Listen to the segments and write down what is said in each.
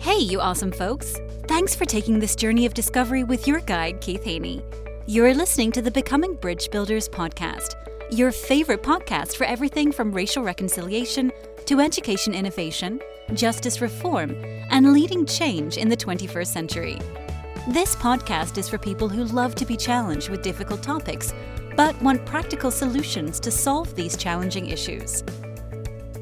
Hey, you awesome folks! Thanks for taking this journey of discovery with your guide, Keith Haney. You're listening to the Becoming Bridge Builders podcast, your favorite podcast for everything from racial reconciliation to education innovation, justice reform, and leading change in the 21st century. This podcast is for people who love to be challenged with difficult topics, but want practical solutions to solve these challenging issues.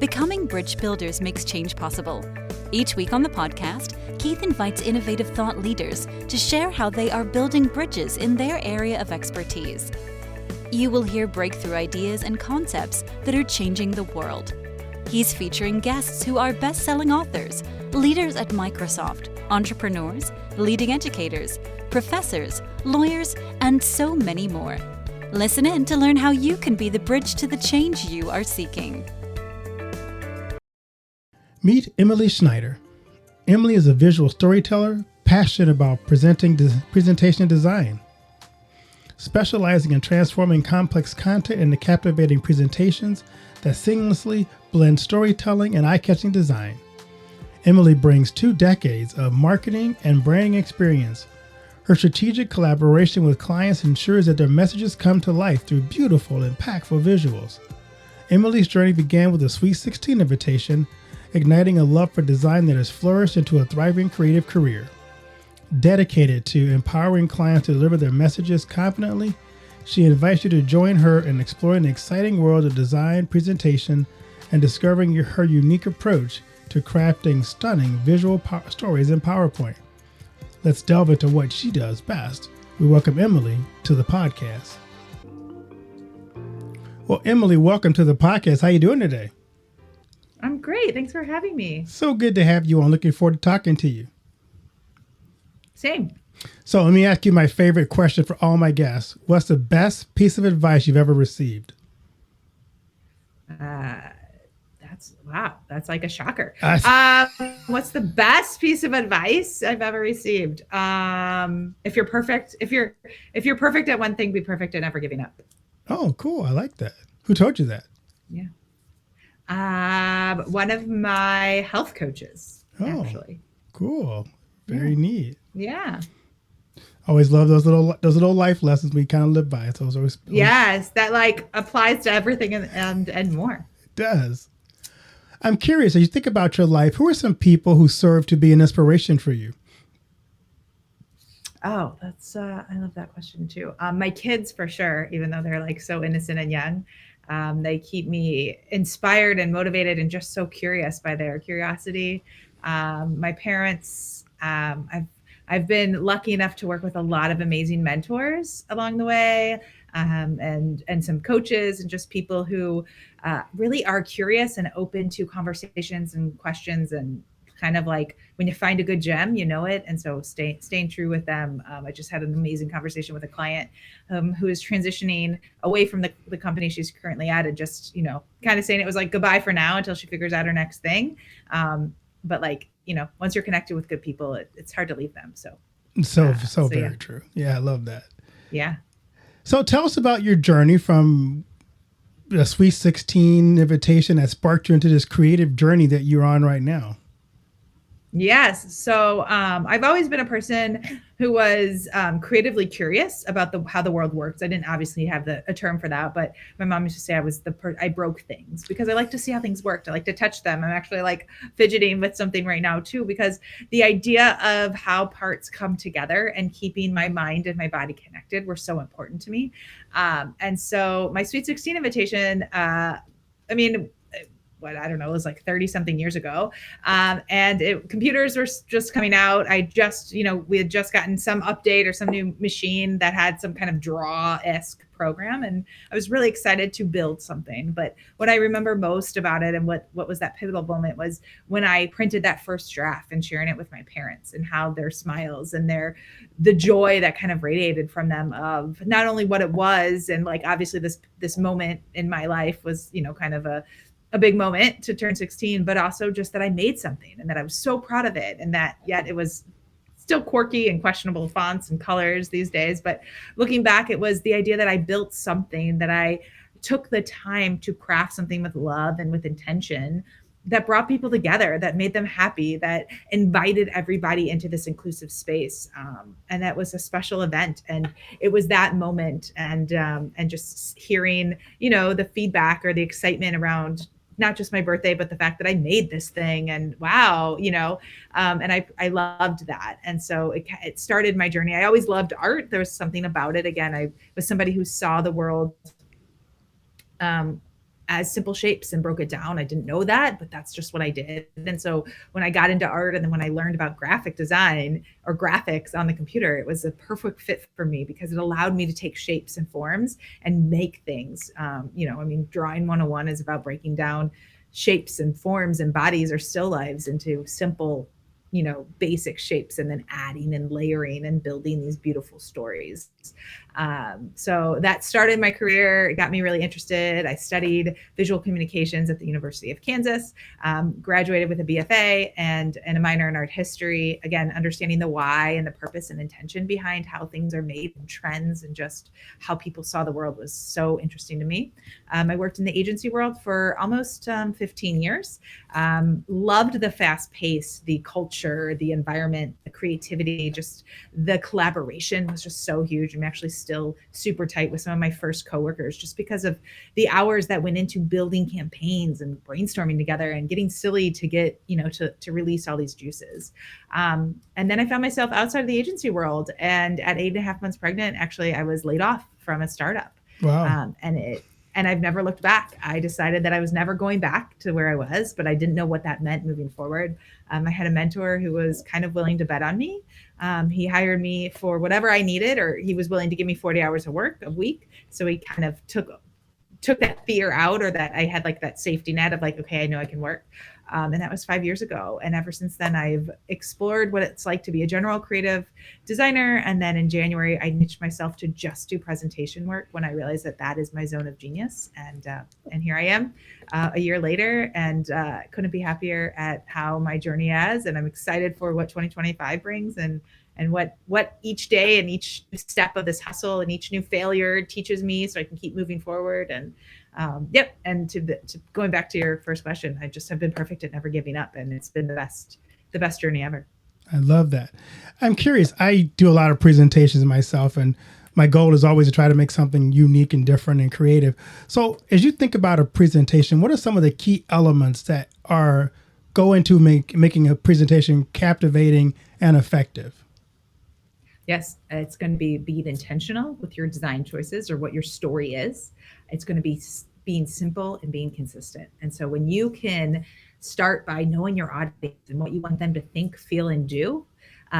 Becoming Bridge Builders makes change possible. Each week on the podcast, Keith invites innovative thought leaders to share how they are building bridges in their area of expertise. You will hear breakthrough ideas and concepts that are changing the world. He's featuring guests who are best-selling authors, leaders at Microsoft, entrepreneurs, leading educators, professors, lawyers, and so many more. Listen in to learn how you can be the bridge to the change you are seeking. Meet Emily Schneider. Emily is a visual storyteller, passionate about presentation design, specializing in transforming complex content into captivating presentations that seamlessly blend storytelling and eye-catching design. Emily brings 2 decades of marketing and branding experience. Her strategic collaboration with clients ensures that their messages come to life through beautiful, impactful visuals. Emily's journey began with a Sweet 16 invitation, igniting a love for design that has flourished into a thriving creative career. Dedicated to empowering clients to deliver their messages confidently, she invites you to join her in exploring the exciting world of design, presentation, and discovering her unique approach to crafting stunning visual stories in PowerPoint. Let's delve into what she does best. We welcome Emily to the podcast. Well, Emily, welcome to the podcast. How you doing today? I'm great. Thanks for having me. So good to have you on. Looking forward to talking to you. Same. So let me ask you my favorite question for all my guests. What's the best piece of advice you've ever received? That's like a shocker. What's the best piece of advice I've ever received? If you're perfect at one thing, be perfect at never giving up. Oh, cool. I like that. Who told you that? Yeah. One of my health coaches, actually. Cool. Very neat. Yeah. Always love those little life lessons we kind of live by. So it's always yes, that like applies to everything and more. It does. I'm curious, as you think about your life, who are some people who serve to be an inspiration for you? Oh, that's I love that question too. My kids for sure, even though they're like so innocent and young. They keep me inspired and motivated and just so curious by their curiosity. My parents, I've been lucky enough to work with a lot of amazing mentors along the way, and some coaches and just people who really are curious and open to conversations and questions, and kind of like when you find a good gem, you know it. And so staying true with them. I just had an amazing conversation with a client who is transitioning away from the company she's currently at, and just, kind of saying it was like goodbye for now until she figures out her next thing. But like, once you're connected with good people, it's hard to leave them. So very yeah. True. Yeah, I love that. Yeah. So tell us about your journey from the Sweet 16 invitation that sparked you into this creative journey that you're on right now. Yes. So I've always been a person who was creatively curious about how the world works. I didn't obviously have a term for that, but my mom used to say I broke things because I like to see how things worked. I like to touch them. I'm actually like fidgeting with something right now too, because the idea of how parts come together and keeping my mind and my body connected were so important to me. And so my Sweet 16 invitation, I don't know, it was like 30 something years ago. And computers were just coming out. We had just gotten some update or some new machine that had some kind of draw-esque program. And I was really excited to build something. But what I remember most about it, and what was that pivotal moment, was when I printed that first draft and sharing it with my parents, and how their smiles and the joy that kind of radiated from them of not only what it was, and like obviously this moment in my life was, kind of a big moment to turn 16, but also just that I made something and that I was so proud of it, and that yet it was still quirky and questionable fonts and colors these days. But looking back, it was the idea that I built something, that I took the time to craft something with love and with intention, that brought people together, that made them happy, that invited everybody into this inclusive space. And that was a special event. And it was that moment, and just hearing, the feedback or the excitement around not just my birthday, but the fact that I made this thing, and wow, and I loved that. And so it started my journey. I always loved art. There was something about it. Again, I was somebody who saw the world um, as simple shapes and broke it down. I didn't know that, but that's just what I did. And so when I got into art, and then when I learned about graphic design or graphics on the computer, it was a perfect fit for me because it allowed me to take shapes and forms and make things. Drawing 101 is about breaking down shapes and forms and bodies or still lives into simple, basic shapes, and then adding and layering and building these beautiful stories. So that started my career. It got me really interested. I studied visual communications at the University of Kansas, graduated with a BFA and a minor in art history. Again, understanding the why and the purpose and intention behind how things are made and trends and just how people saw the world was so interesting to me. I worked in the agency world for almost 15 years. Loved the fast pace, the culture, the environment, the creativity, just the collaboration was just so huge. I'm actually still super tight with some of my first coworkers just because of the hours that went into building campaigns and brainstorming together and getting silly to get, to release all these juices. And then I found myself outside of the agency world, and at 8.5 months pregnant, actually, I was laid off from a startup. Wow. And I've never looked back. I decided that I was never going back to where I was, but I didn't know what that meant moving forward. I had a mentor who was kind of willing to bet on me. He hired me for whatever I needed, or he was willing to give me 40 hours of work a week. So he kind of took that fear out, or that I had like that safety net of like, okay, I know I can work. And that was 5 years ago. And ever since then, I've explored what it's like to be a general creative designer. And then in January, I niched myself to just do presentation work when I realized that is my zone of genius. And here I am a year later, and couldn't be happier at how my journey is. And I'm excited for what 2025 brings, and what each day and each step of this hustle and each new failure teaches me, so I can keep moving forward. And and to going back to your first question, I just have been perfect at never giving up, and it's been the best journey ever. I love that. I'm curious. I do a lot of presentations myself, and my goal is always to try to make something unique and different and creative. So as you think about a presentation, what are some of the key elements that go into making a presentation captivating and effective? Yes, it's going to be intentional with your design choices or what your story is. It's going to be being simple and being consistent. And so when you can start by knowing your audience and what you want them to think, feel, and do,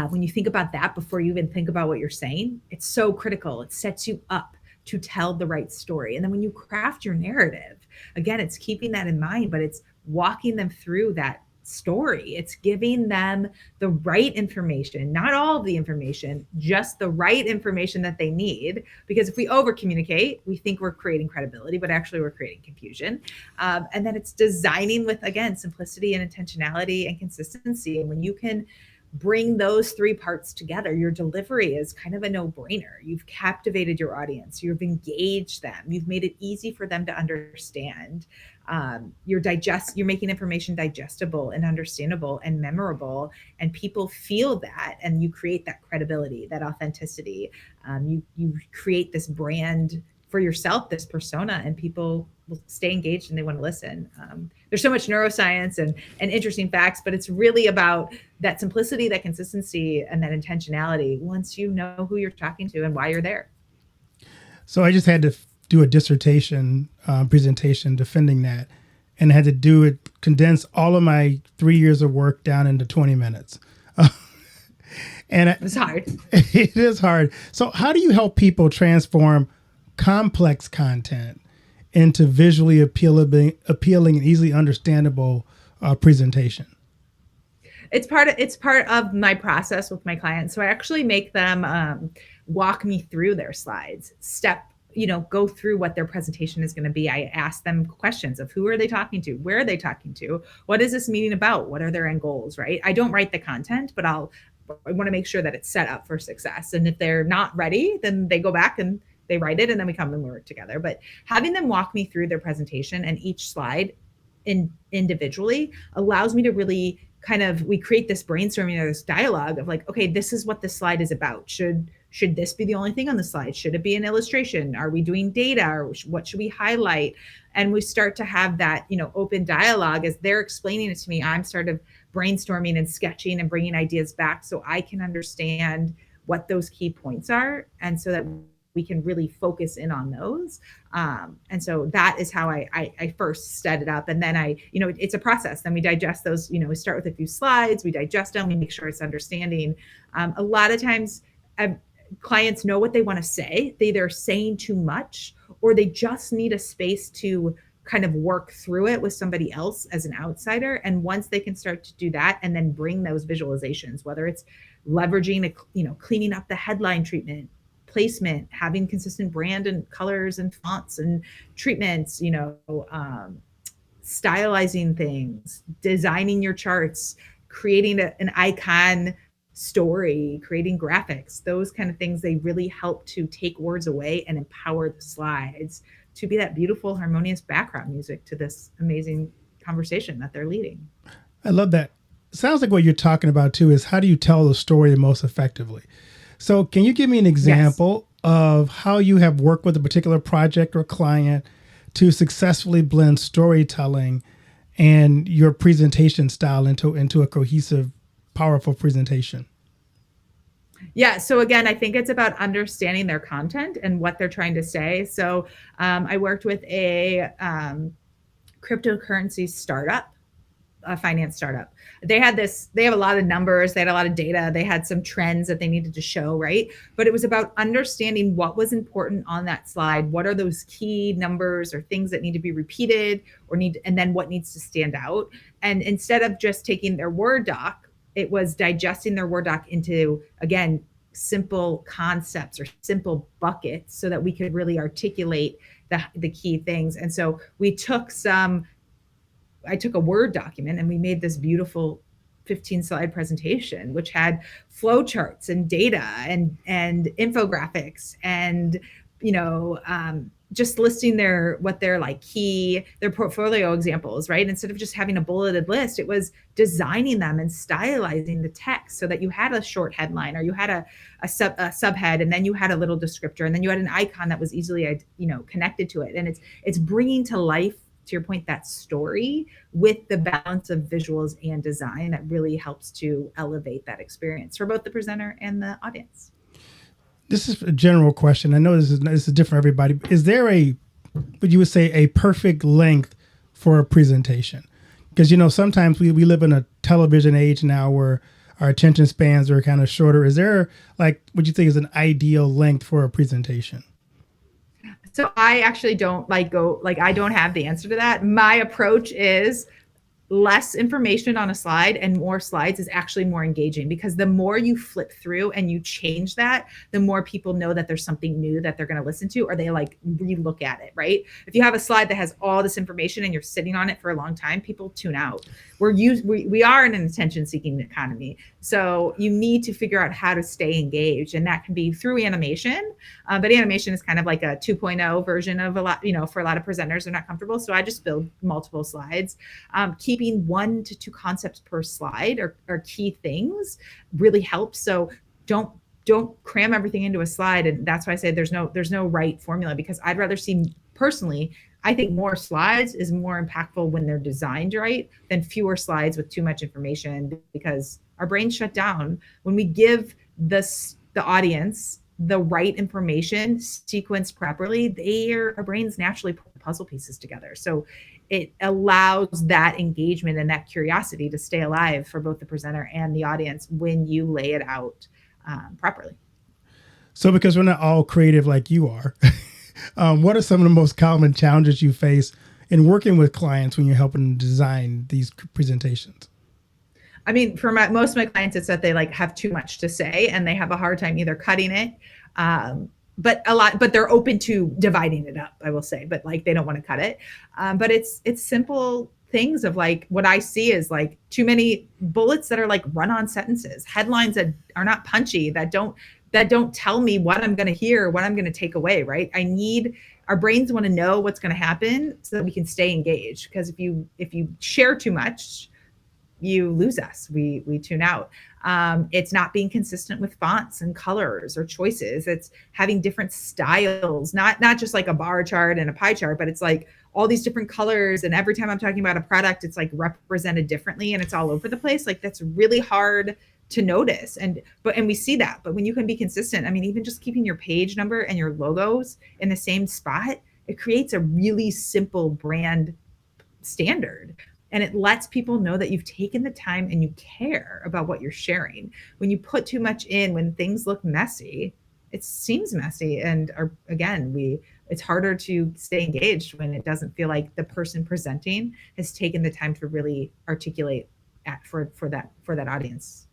when you think about that before you even think about what you're saying, it's so critical. It sets you up to tell the right story. And then when you craft your narrative, again, it's keeping that in mind, but it's walking them through that story. It's giving them the right information, not all of the information, just the right information that they need. Because if we over communicate, we think we're creating credibility, but actually we're creating confusion. And then it's designing with, again, simplicity and intentionality and consistency. And when you can bring those three parts together, your delivery is kind of a no-brainer. You've captivated your audience, you've engaged them, you've made it easy for them to understand. You're making information digestible and understandable and memorable, and people feel that, and you create that credibility, that authenticity. You create this brand for yourself, this persona, and people will stay engaged and they want to listen. There's so much neuroscience and interesting facts, but it's really about that simplicity, that consistency, and that intentionality once you know who you're talking to and why you're there. So I just had to do a dissertation presentation defending that, and I had to condense all of my 3 years of work down into 20 minutes. And it's hard. It is hard. So how do you help people transform complex content into visually appealing and easily understandable presentation? It's part of my process with my clients. So I actually make them walk me through their slides, go through what their presentation is going to be. I ask them questions of who are they talking to? Where are they talking to? What is this meeting about? What are their end goals, right? I don't write the content, but I want to make sure that it's set up for success. And if they're not ready, then they go back and they write it, and then we come and work together. But having them walk me through their presentation and each slide individually allows me to really we create this brainstorming or this dialogue of like, okay, this is what this slide is about. Should this be the only thing on the slide? Should it be an illustration? Are we doing data, or what should we highlight? And we start to have that, open dialogue as they're explaining it to me. I'm sort of brainstorming and sketching and bringing ideas back so I can understand what those key points are, and so that we can really focus in on those. And so that is how I first set it up. And then it's a process. Then we digest those, we start with a few slides, we digest them, we make sure it's understanding. A lot of times clients know what they want to say. They're saying too much, or they just need a space to kind of work through it with somebody else as an outsider. And once they can start to do that and then bring those visualizations, whether it's leveraging, cleaning up the headline treatment, placement, having consistent brand and colors and fonts and treatments, stylizing things, designing your charts, creating an icon story, creating graphics, those kind of things, they really help to take words away and empower the slides to be that beautiful, harmonious background music to this amazing conversation that they're leading. I love that. Sounds like what you're talking about too is how do you tell the story most effectively? So can you give me an example of how you have worked with a particular project or client to successfully blend storytelling and your presentation style into a cohesive, powerful presentation? Yeah. So again, I think it's about understanding their content and what they're trying to say. So I worked with a cryptocurrency startup, a finance startup. They have a lot of numbers, they had a lot of data, they had some trends that they needed to show, right? But it was about understanding what was important on that slide. What are those key numbers or things that need to be repeated and then what needs to stand out? And instead of just taking their Word doc, it was digesting their Word doc into, again, simple concepts or simple buckets so that we could really articulate the key things. And so I took a Word document and we made this beautiful 15-slide presentation, which had flowcharts and data and infographics and, just listing their portfolio examples, right? Instead of just having a bulleted list, it was designing them and stylizing the text so that you had a short headline, or you had a subhead, and then you had a little descriptor, and then you had an icon that was easily, connected to it. And it's bringing to life, to your point, that story with the balance of visuals and design that really helps to elevate that experience for both the presenter and the audience. This is a general question. I know this is different for everybody. Is there what you would say, a perfect length for a presentation? Because, sometimes we live in a television age now where our attention spans are kind of shorter. Is there what you think is an ideal length for a presentation? So I actually don't I don't have the answer to that. My approach is less information on a slide and more slides is actually more engaging, because the more you flip through and you change that, the more people know that there's something new that they're going to listen to, or they relook at it, right? If you have a slide that has all this information and you're sitting on it for a long time, people tune out. We are in an attention-seeking economy. So you need to figure out how to stay engaged, and that can be through animation. But animation is kind of like a 2.0 version of a lot, for a lot of presenters, they're not comfortable. So I just build multiple slides. Keeping 1 to 2 concepts per slide or key things really helps. So don't cram everything into a slide. And that's why I say there's no right formula, because I'd rather see, personally, I think more slides is more impactful when they're designed right than fewer slides with too much information, because our brains shut down when we give the audience the right information sequenced properly. Our brains naturally put the puzzle pieces together. So it allows that engagement and that curiosity to stay alive for both the presenter and the audience when you lay it out properly. So because we're not all creative like you are, what are some of the most common challenges you face in working with clients when you're helping them design these presentations? I mean, for most of my clients, it's that they have too much to say and they have a hard time either cutting it, but they're open to dividing it up, I will say, but they don't want to cut it. But it's simple things of what I see is too many bullets that are run-on sentences, headlines that are not punchy, that don't tell me what I'm going to hear, what I'm going to take away, right? I need our brains want to know what's going to happen so that we can stay engaged. Because if you share too much, you lose us. We tune out. It's not being consistent with fonts and colors or choices. It's having different styles, not just like a bar chart and a pie chart, but it's like all these different colors. And every time I'm talking about a product, it's like represented differently and it's all over the place. Like that's really hard to notice. And we see that. But when you can be consistent, I mean, even just keeping your page number and your logos in the same spot, it creates a really simple brand standard. And it lets people know that you've taken the time and you care about what you're sharing. When you put too much in, when things look messy, it seems messy. And again, it's harder to stay engaged when it doesn't feel like the person presenting has taken the time to really articulate for that audience.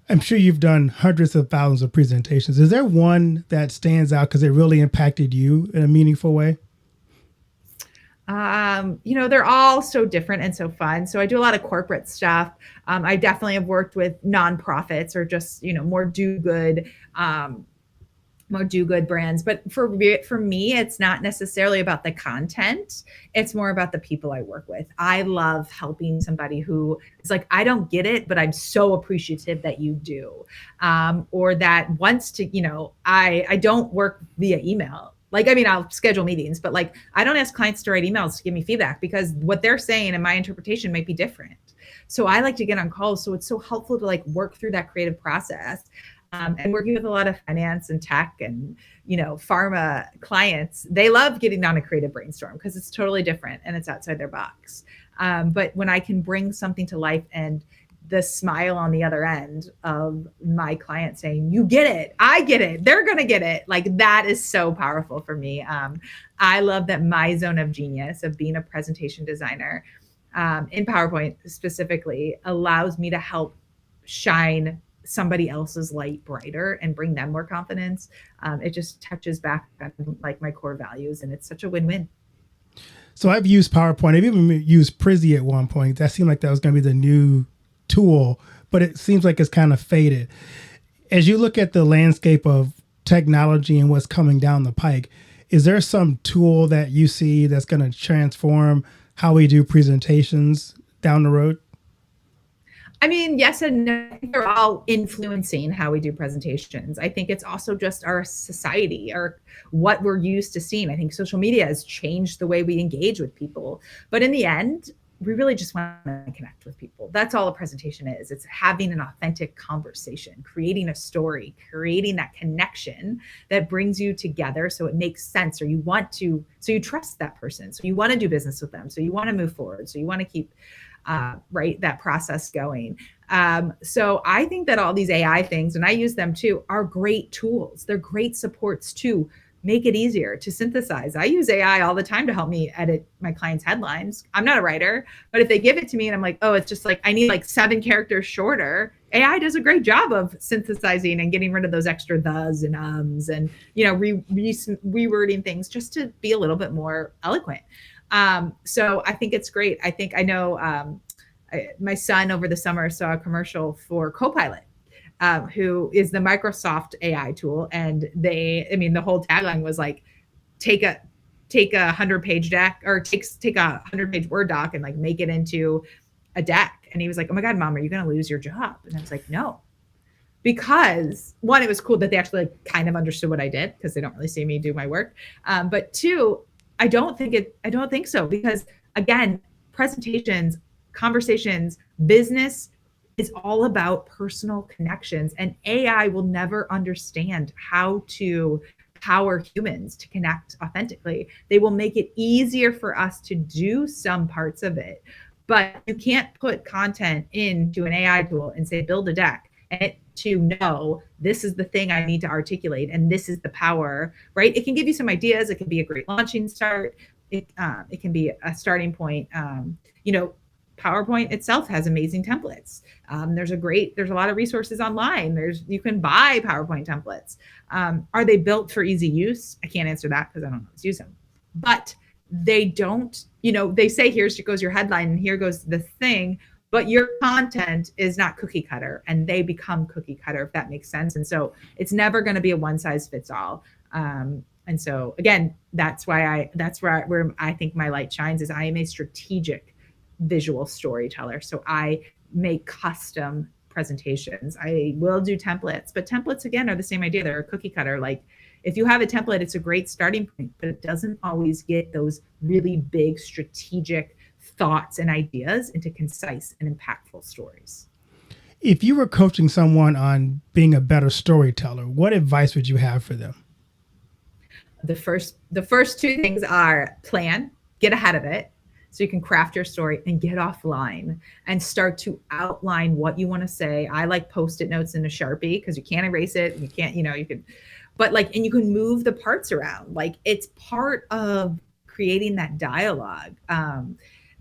I'm sure you've done hundreds of thousands of presentations. Is there one that stands out because it really impacted you in a meaningful way? They're all so different and so fun. So I do a lot of corporate stuff. I definitely have worked with nonprofits or just, more do good brands. But for me, it's not necessarily about the content. It's more about the people I work with. I love helping somebody who is like, I don't get it, but I'm so appreciative that you do. Or that wants to, I don't work via email. I'll schedule meetings, but I don't ask clients to write emails to give me feedback because what they're saying and my interpretation might be different. So I like to get on calls. So it's so helpful to work through that creative process. And working with a lot of finance and tech and, pharma clients, they love getting on a creative brainstorm because it's totally different and it's outside their box. But when I can bring something to life and the smile on the other end of my client saying, you get it, I get it, they're going to get it. That is so powerful for me. I love that my zone of genius of being a presentation designer in PowerPoint specifically allows me to help shine somebody else's light brighter and bring them more confidence. It just touches back on my core values and it's such a win-win. So I've used PowerPoint. I've even used Prezi at one point. That seemed like that was going to be the new tool, but it seems like it's kind of faded. As you look at the landscape of technology and what's coming down the pike, is there some tool that you see that's going to transform how we do presentations down the road? I mean, yes and no. They're all influencing how we do presentations. I think it's also just our society or what we're used to seeing. I think social media has changed the way we engage with people. But in the end, we really just want to connect with people. That's all a presentation is. It's having an authentic conversation, creating a story, creating that connection that brings you together so it makes sense, or so you trust that person. So you want to do business with them. So you want to move forward. So you want to keep that process going. So I think that all these AI things, and I use them too, are great tools. They're great supports to make it easier to synthesize. I use AI all the time to help me edit my clients' headlines. I'm not a writer, but if they give it to me and I'm like, oh, it's just I need 7 characters shorter, AI does a great job of synthesizing and getting rid of those extra thes and ums and, rewording things just to be a little bit more eloquent. So I think it's great. I know my son over the summer saw a commercial for Copilot, who is the Microsoft AI tool. And the whole tagline was take a 100-page deck or take a 100-page Word doc and make it into a deck. And he was like, oh my God, Mom, are you going to lose your job? And I was like, no, because one, it was cool that they actually kind of understood what I did because they don't really see me do my work. But two, I don't think so, because again, presentations, conversations, business is all about personal connections, and AI will never understand how to power humans to connect authentically. They will make it easier for us to do some parts of it, but you can't put content into an AI tool and say, build a deck, and it to know this is the thing I need to articulate and this is the power, right? It can give you some ideas. It can be a great launching start. It can be a starting point. PowerPoint itself has amazing templates. There's a lot of resources online. You can buy PowerPoint templates. Are they built for easy use? I can't answer that because I don't know how to use them. But they don't, they say, here goes your headline and here goes the thing, but your content is not cookie cutter, and they become cookie cutter, if that makes sense. And so it's never going to be a one size fits all. And And so again, where I think my light shines is I am a strategic visual storyteller. So I make custom presentations. I will do templates, but templates again are the same idea. They're a cookie cutter. Like if you have a template, it's a great starting point, but it doesn't always get those really big strategic thoughts and ideas into concise and impactful stories. If you were coaching someone on being a better storyteller, what advice would you have for them? The first two things are plan, get ahead of it so you can craft your story, and get offline and start to outline what you want to say. I like Post-it notes in a Sharpie because you can't erase it. You can't, you can, but like, and you can move the parts around. Like it's part of creating that dialogue.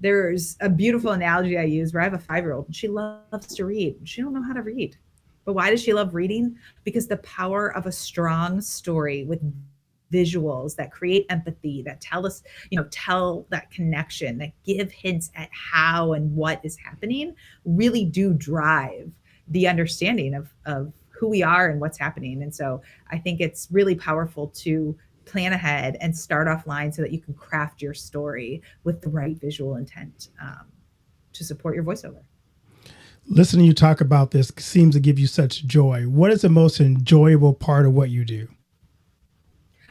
There's a beautiful analogy I use where I have a 5-year-old and she loves to read. She don't know how to read. But why does she love reading? Because the power of a strong story with visuals that create empathy, that tell us, tell that connection, that give hints at how and what is happening, really do drive the understanding of who we are and what's happening. And so I think it's really powerful to plan ahead and start offline so that you can craft your story with the right visual intent to support your voiceover. Listening to you talk about this seems to give you such joy. What is the most enjoyable part of what you do?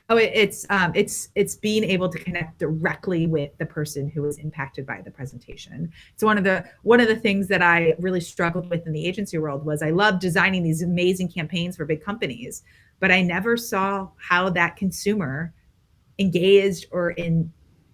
Oh, it's being able to connect directly with the person who is impacted by the presentation. It's one of the things that I really struggled with in the agency world was I loved designing these amazing campaigns for big companies, but I never saw how that consumer engaged or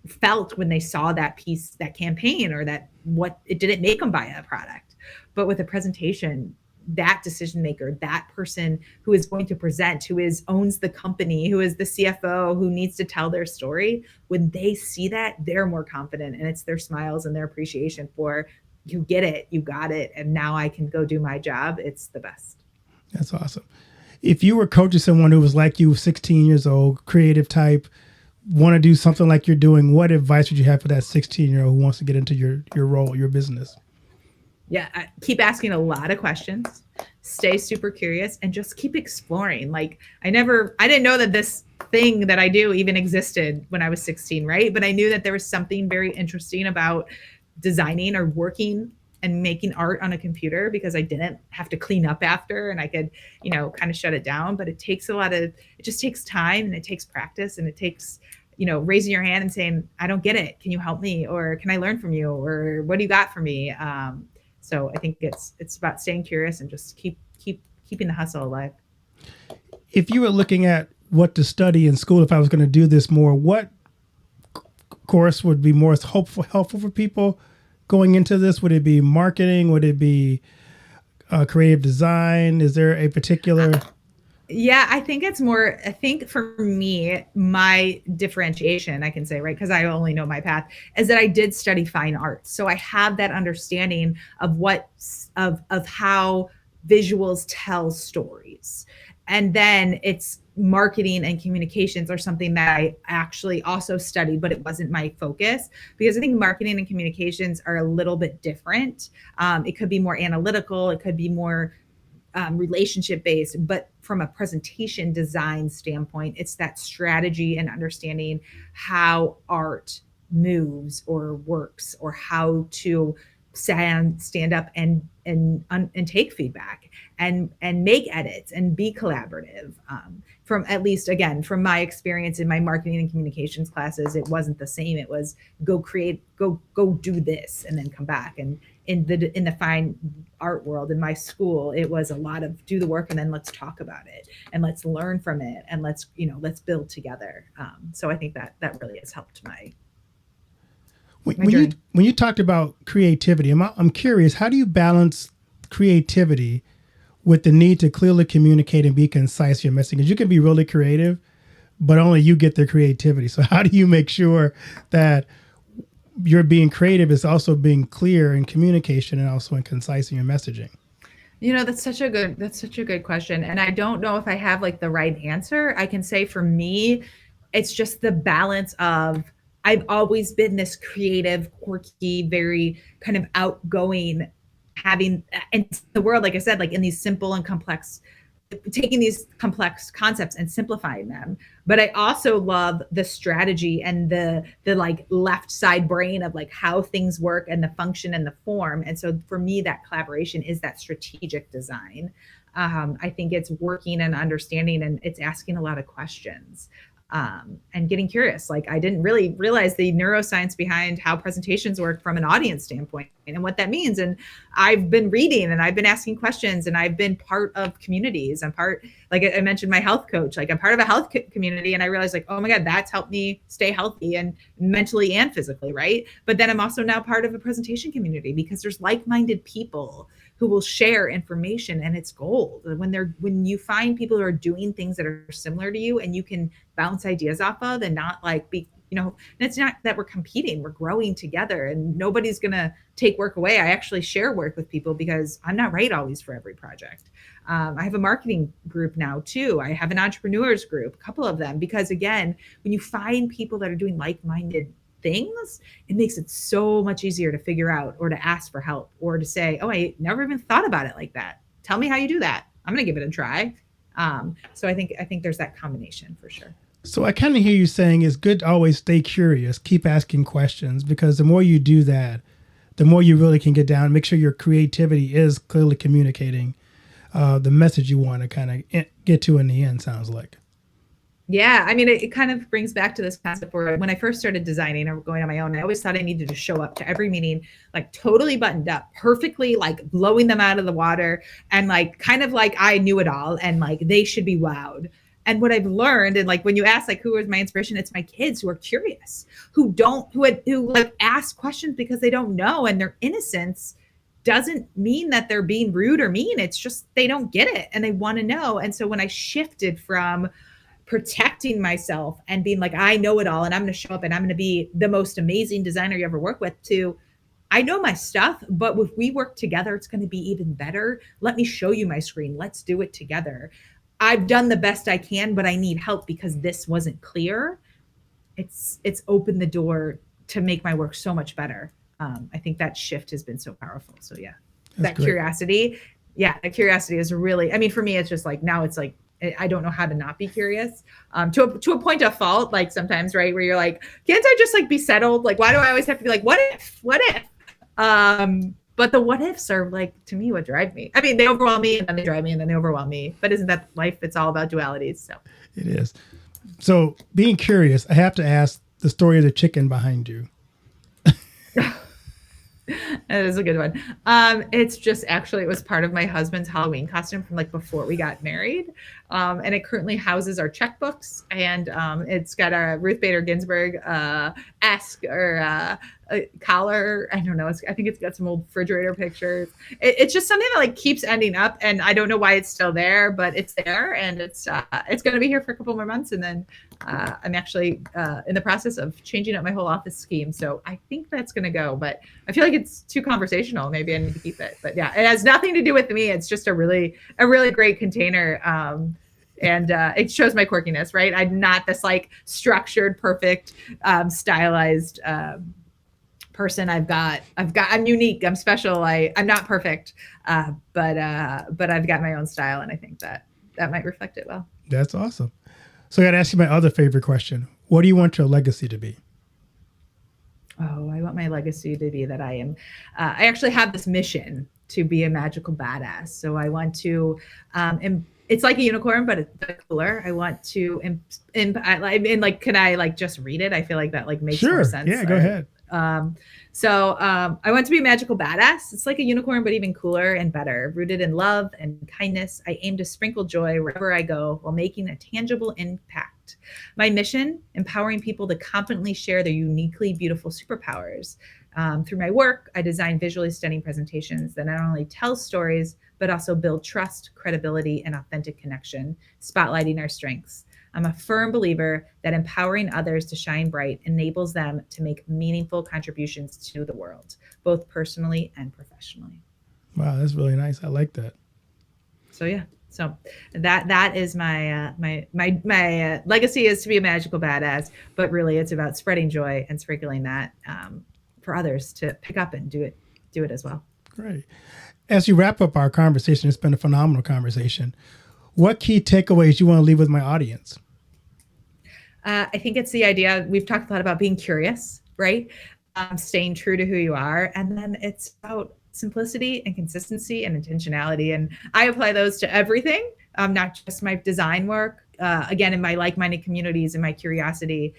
felt when they saw that piece, that campaign, or that what it didn't make them buy a product. But with a presentation, that decision maker, that person who is going to present, who owns the company, who is the CFO, who needs to tell their story, when they see that, they're more confident, and it's their smiles and their appreciation for, you get it, you got it, and now I can go do my job. It's the best. That's awesome. If you were coaching someone who was like you, 16 years old, creative type, want to do something like you're doing, what advice would you have for that 16-year-old who wants to get into your role, your business? Yeah, keep asking a lot of questions, stay super curious, and just keep exploring. Like I didn't know that this thing that I do even existed when I was 16, right? But I knew that there was something very interesting about designing or working and making art on a computer, because I didn't have to clean up after, and I could, kind of shut it down. But it just takes time, and it takes practice, and it takes, raising your hand and saying, I don't get it. Can you help me? Or can I learn from you? Or what do you got for me? So I think it's about staying curious and just keeping the hustle alive. If you were looking at what to study in school, if I was going to do this more, what course would be more helpful for people going into this? Would it be marketing? Would it be creative design? Is there a particular? Yeah, I think for me, my differentiation, I can say, right, because I only know my path, is that I did study fine arts. So I have that understanding of of how visuals tell stories. And then it's marketing and communications are something that I actually also studied, but it wasn't my focus, because I think marketing and communications are a little bit different. It could be more analytical, it could be more relationship based, but from a presentation design standpoint, it's that strategy and understanding how art moves or works, or how to stand up and take feedback and make edits and be collaborative. From, at least again, from my experience in my marketing and communications classes, it wasn't the same. It was go do this and then come back. And in the fine art world in my school, it was a lot of do the work and then let's talk about it and let's learn from it and let's build together. So I think that really has helped my when you talked about creativity, I'm curious, how do you balance creativity with the need to clearly communicate and be concise in your messaging? Because you can be really creative, but only you get the creativity. So how do you make sure that you're being creative is also being clear in communication and also in concise in your messaging? That's such a good question. And I don't know if I have like the right answer. I can say for me, it's just the balance of, I've always been this creative, quirky, very kind of outgoing, having in the world, like I said, like in these simple and complex taking these complex concepts and simplifying them. But I also love the strategy and the like left side brain of like how things work and the function and the form. And so for me, that collaboration is that strategic design. I think it's working and understanding, and it's asking a lot of questions. And getting curious. Like, I didn't really realize the neuroscience behind how presentations work from an audience standpoint and what that means. And I've been reading and I've been asking questions, and I've been part of communities. I'm part, like I mentioned, my health coach, like I'm part of a health community. And I realized like, oh my God, that's helped me stay healthy and mentally and physically. Right. But then I'm also now part of a presentation community because there's like-minded people who will share information, and it's gold. When you find people who are doing things that are similar to you and you can bounce ideas off of, and not like be, and it's not that we're competing, we're growing together, and nobody's going to take work away. I actually share work with people because I'm not right always for every project. I have a marketing group now too. I have an entrepreneurs group, a couple of them, because again, when you find people that are doing like-minded things, it makes it so much easier to figure out or to ask for help or to say, oh, I never even thought about it like that. Tell me how you do that. I'm going to give it a try. So I think there's that combination for sure. So I kind of hear you saying it's good to always stay curious, keep asking questions, because the more you do that, the more you really can get down, make sure your creativity is clearly communicating the message you want to kind of get to in the end, sounds like. Yeah, I mean, it kind of brings back to this concept where when I first started designing or going on my own, I always thought I needed to show up to every meeting, like totally buttoned up, perfectly, like blowing them out of the water, and like kind of like I knew it all, and like they should be wowed. And what I've learned, and like when you ask like who is my inspiration, it's my kids who are curious, who like ask questions because they don't know, and their innocence doesn't mean that they're being rude or mean. It's just they don't get it and they want to know. And so when I shifted from protecting myself and being like, I know it all and I'm going to show up and I'm going to be the most amazing designer you ever work with, to I know my stuff, but if we work together, it's going to be even better. Let me show you my screen. Let's do it together. I've done the best I can, but I need help because this wasn't clear. It's opened the door to make my work so much better. I think that shift has been so powerful. So yeah, that curiosity. Yeah, that curiosity is really, I mean, for me, it's just like, now it's like, I don't know how to not be curious to a point of fault. Like sometimes, right, where you're like, can't I just like be settled? Like, why do I always have to be like, what if? But the what ifs are like, to me, what drive me. I mean, they overwhelm me and then they drive me and then they overwhelm me. But isn't that life? It's all about dualities. So it is. So being curious, I have to ask the story of the chicken behind you. That is a good one. It's just actually, it was part of my husband's Halloween costume from like before we got married. And it currently houses our checkbooks, and it's got a Ruth Bader Ginsburg esque or collar. I don't know. I think it's got some old refrigerator pictures. It's just something that like keeps ending up, and I don't know why it's still there, but it's there, and it's going to be here for a couple more months, and then I'm actually in the process of changing up my whole office scheme. So I think that's going to go, but I feel like it's too conversational. Maybe I need to keep it. But yeah, it has nothing to do with me. It's just a really great container. And it shows my quirkiness, right? I'm not this like structured, perfect, stylized person. I'm unique. I'm special. I'm not perfect, but I've got my own style, and I think that might reflect it well. That's awesome. So I got to ask you my other favorite question. What do you want your legacy to be? Oh, I want my legacy to be that I am. I actually have this mission to be a magical badass. So I want to. It's like a unicorn, but it's cooler. I want to. Can I like just read it? I feel like that like makes more sense. Yeah, go ahead. So I want to be a magical badass. It's like a unicorn, but even cooler and better. Rooted in love and kindness, I aim to sprinkle joy wherever I go while making a tangible impact. My mission, empowering people to confidently share their uniquely beautiful superpowers. Through my work, I design visually stunning presentations that not only tell stories, but also build trust, credibility, and authentic connection, spotlighting our strengths. I'm a firm believer that empowering others to shine bright enables them to make meaningful contributions to the world, both personally and professionally. Wow, that's really nice. I like that. So yeah, so that is my legacy is to be a magical badass, but really it's about spreading joy and sprinkling that for others to pick up and do it as well. Great. As you wrap up our conversation, it's been a phenomenal conversation. What key takeaways you want to leave with my audience? I think it's the idea, we've talked a lot about being curious, right? Staying true to who you are. And then it's about simplicity and consistency and intentionality. And I apply those to everything, not just my design work. Again, in my like-minded communities and my curiosity,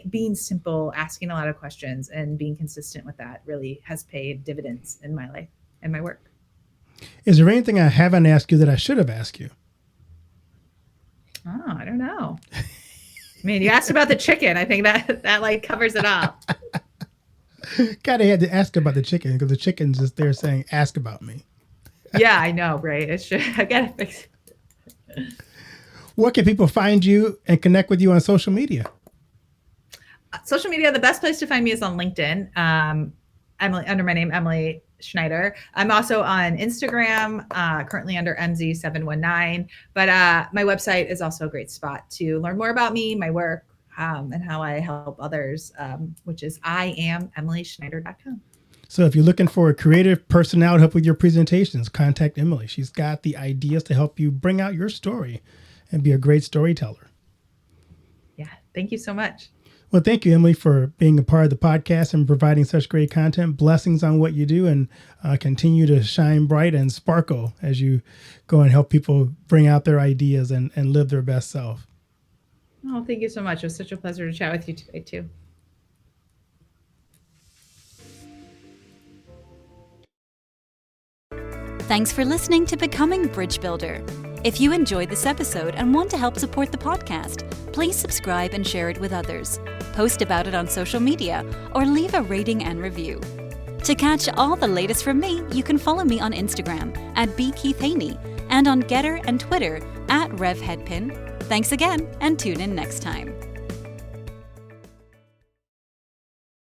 being simple, asking a lot of questions, and being consistent with that really has paid dividends in my life and my work. Is there anything I haven't asked you that I should have asked you? Oh, I don't know. I mean, you asked about the chicken. I think that like covers it all. God, I had to ask about the chicken because the chicken's just there saying, ask about me. Yeah, I know, right? I gotta fix it. Where can people find you and connect with you on social media? Social media, the best place to find me is on LinkedIn. Emily, under my name, Emily Schneider. I'm also on Instagram, currently under MZ719. But my website is also a great spot to learn more about me, my work, and how I help others, which is IamEmilySchneider.com. So if you're looking for a creative personnel to help with your presentations, contact Emily. She's got the ideas to help you bring out your story and be a great storyteller. Yeah, thank you so much. Well, thank you, Emily, for being a part of the podcast and providing such great content. Blessings on what you do, and continue to shine bright and sparkle as you go and help people bring out their ideas and live their best self. Oh, thank you so much. It was such a pleasure to chat with you today, too. Thanks for listening to Becoming Bridge Builder. If you enjoyed this episode and want to help support the podcast, please subscribe and share it with others. Post about it on social media or leave a rating and review. To catch all the latest from me, you can follow me on Instagram at @bkeithhaney and on Getter and Twitter @RevHeadpin. Thanks again, and tune in next time.